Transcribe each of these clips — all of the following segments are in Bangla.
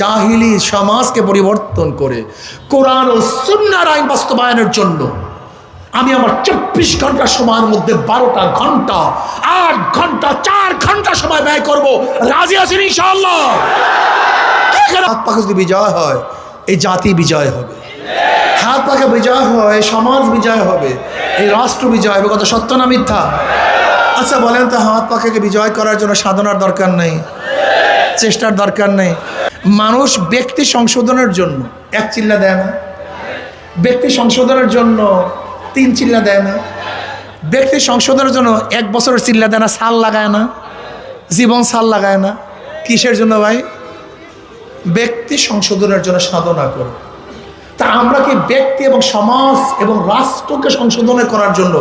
জাহিলি সমাজকে পরিবর্তন করে কোরআন ও সুন্নাহর আইন বাস্তবায়নের জন্য আমি আমার 24 ঘন্টা সময়ের মধ্যে 12টা ঘন্টা 8 ঘন্টা 4 ঘন্টা সময় ব্যয় করব। রাজি আছেন ইনশাআল্লাহ? হাত পাকে যদি বিজয় হয় এই জাতি বিজয় হবে, হাত পাকে বিজয় হয় সমাজ বিজয় হবে, এই রাষ্ট্র বিজয় হবে। কত সত্য না মিথ্যা? আচ্ছা বলেন তো, হাত পাখাকে বিজয় করার জন্য সাধনার দরকার নেই, চেষ্টার দরকার নেই? মানুষ ব্যক্তি সংশোধনের জন্য 1 চিল্লা দেয় না, ব্যক্তি সংশোধনের জন্য 3 চিল্লা দেয় না, ব্যক্তি সংশোধনের জন্য 1 বছরের চিল্লা দেয় না, সাল লাগায় না, জীবন সাল লাগায় না। কিসের জন্য ভাই? ব্যক্তি সংশোধনের জন্য সাধনা করে। তা আমরা কি ব্যক্তি এবং সমাজ এবং রাষ্ট্রকে সংশোধন করার জন্য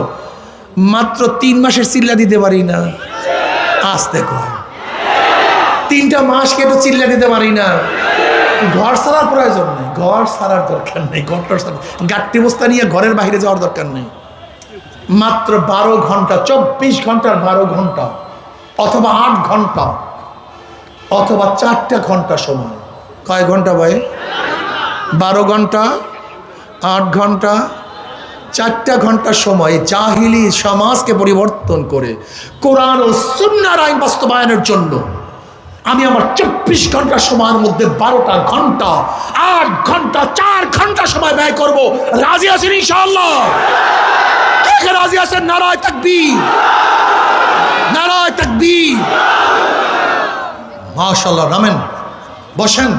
মাত্র 3 মাসের চিল্লা দিতে পারি না? আসতে কয় 3টা মাস কেটে চিল্লা দিতে পারি না? ঘর ছাড়ার প্রয়োজন নেই, ঘর ছাড়ার দরকার নেই, ঘরটার সাথে গাট্টি বস্তা নিয়ে ঘরের বাইরে যাওয়ার দরকার নেই। মাত্র 12 ঘন্টা, 24 ঘন্টার 12 ঘন্টা অথবা 8 ঘন্টা অথবা 4টা ঘন্টা সময়। কয় ঘন্টা ভাই? 12 ঘন্টা, 8 ঘন্টা, 4টা ঘন্টার সময় জাহিলি সমাজকে পরিবর্তন করে কোরআন ও সুন্নাহর আইন বাস্তবায়নের জন্য আমি আমার 24 ঘন্টা সময়ের মধ্যে 12টা ঘন্টা 8 ঘন্টা 4 ঘন্টা সময় ব্যয় করব। রাজি আছেন ইনশাআল্লাহ? কে রাজি আছেন? নারায়ে তাকবীর, নারায়ে তাকবীর। মাশাআল্লাহ। নামেন, বসেন।